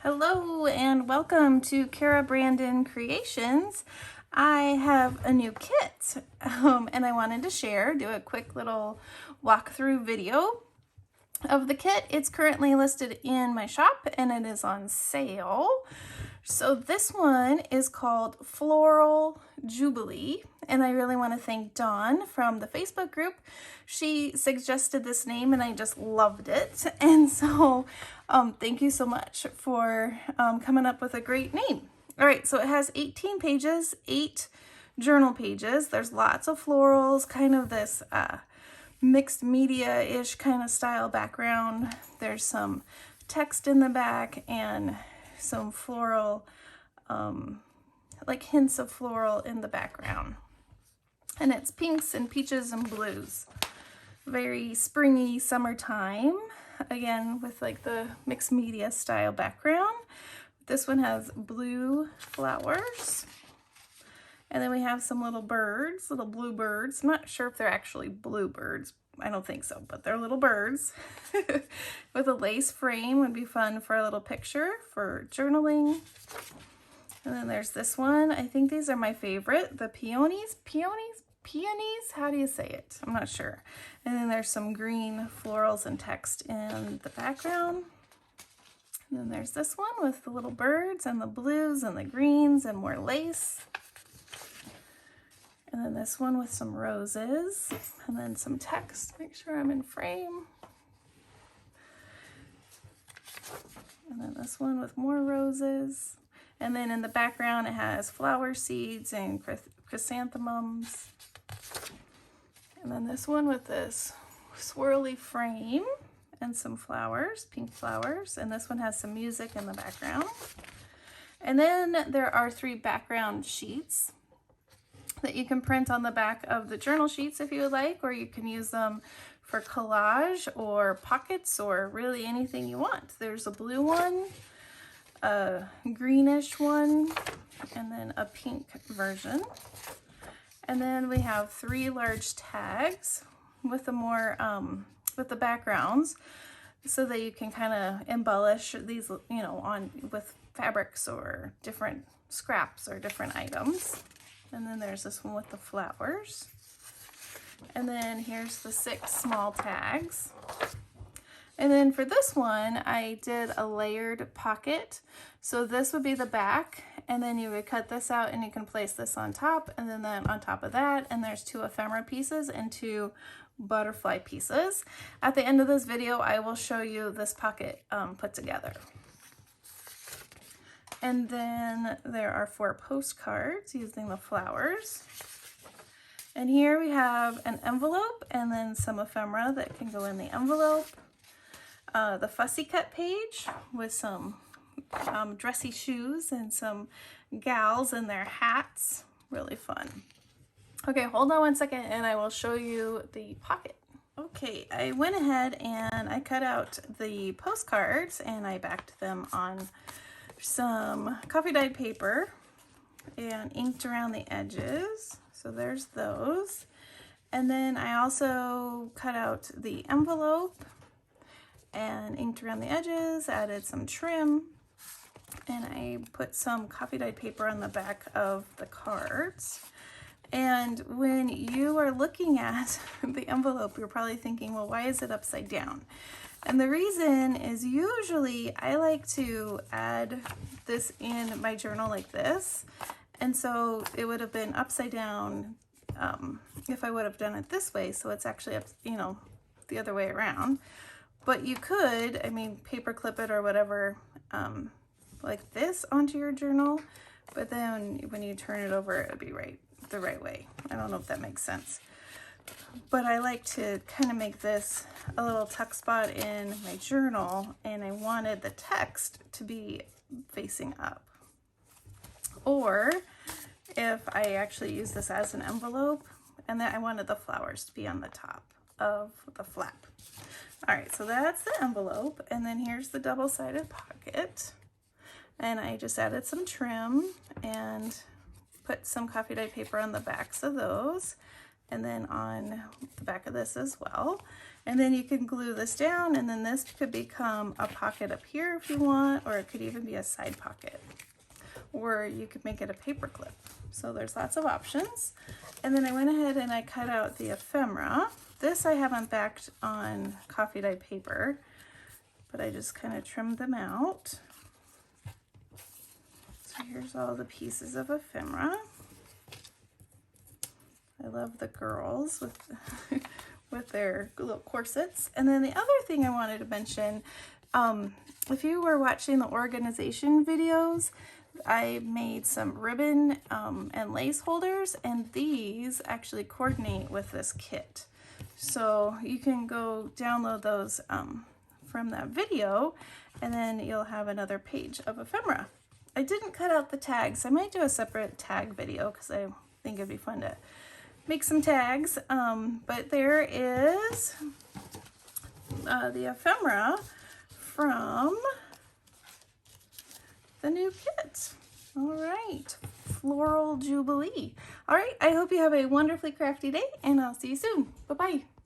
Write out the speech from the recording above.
Hello and welcome to Cara Brandon Creations. I have a new kit and I wanted to do a quick little walkthrough video of the kit. It's currently listed in my shop and it is on sale. So this one is called Floral Jubilee, and I really want to thank Dawn from the Facebook group. She suggested this name and I just loved it, and so thank you so much for coming up with a great name. All right, so it has 18 pages, 8 journal pages. There's lots of florals, kind of this mixed media-ish kind of style background. There's some text in the back and some floral, like hints of floral in the background. And it's pinks and peaches and blues. Very springy summertime, again with like the mixed media style background. This one has blue flowers. And then we have some little birds, little blue birds. I'm not sure if they're actually blue birds. I don't think so, but they're little birds with a lace frame. Would be fun for a little picture for journaling. And then there's this one. I think these are my favorite, the peonies. How do you say it? I'm not sure. And then there's some green florals and text in the background. And then there's this one with the little birds and the blues and the greens and more lace. And then this one with some roses, and then some text. Make sure I'm in frame. And then this one with more roses. And then in the background, it has flower seeds and chrysanthemums. And then this one with this swirly frame and some flowers, pink flowers. And this one has some music in the background. And then there are 3 background sheets that you can print on the back of the journal sheets if you would like, or you can use them for collage or pockets or really anything you want. There's a blue one, a greenish one, and then a pink version. And then we have 3 large tags with the more with the backgrounds, so that you can kind of embellish these, you know, on with fabrics or different scraps or different items. And then there's this one with the flowers. And then here's the 6 small tags. And then for this one, I did a layered pocket. So this would be the back, and then you would cut this out and you can place this on top, and then on top of that, and there's 2 ephemera pieces and 2 butterfly pieces. At the end of this video, I will show you this pocket put together. And then there are 4 postcards using the flowers. And here we have an envelope and then some ephemera that can go in the envelope. The fussy cut page with some dressy shoes and some gals in their hats. Really fun. Okay, hold on one second and I will show you the pocket. Okay, I went ahead and I cut out the postcards and I backed them on some coffee dyed paper and inked around the edges. So there's those. And then I also cut out the envelope and inked around the edges, added some trim, and I put some coffee dyed paper on the back of the cards. And when you are looking at the envelope, you're probably thinking, well, why is it upside down? And the reason is usually I like to add this in my journal like this. And so it would have been upside down if I would have done it this way. So it's actually, you know, the other way around. But you could, I mean, paper clip it or whatever, like this onto your journal. But then when you turn it over, it would be the right way. I don't know if that makes sense. But I like to kind of make this a little tuck spot in my journal, and I wanted the text to be facing up. Or if I actually use this as an envelope, and then I wanted the flowers to be on the top of the flap. All right, so that's the envelope, and then here's the double-sided pocket. And I just added some trim and put some coffee dyed paper on the backs of those. and then on the back of this as well. And then you can glue this down, and then this could become a pocket up here if you want, or it could even be a side pocket. Or you could make it a paper clip. So there's lots of options. And then I went ahead and I cut out the ephemera. This I haven't backed on coffee dye paper, but I just kind of trimmed them out. So here's all the pieces of ephemera. I love the girls with with their little corsets. And then the other thing I wanted to mention, if you were watching the organization videos, I made some ribbon and lace holders, and these actually coordinate with this kit. So you can go download those from that video, and then you'll have another page of ephemera. I didn't cut out the tags. I might do a separate tag video because I think it'd be fun to make some tags. But there is the ephemera from the new kit. All right, Floral Jubilee. All right, I hope you have a wonderfully crafty day, and I'll see you soon. Bye-bye.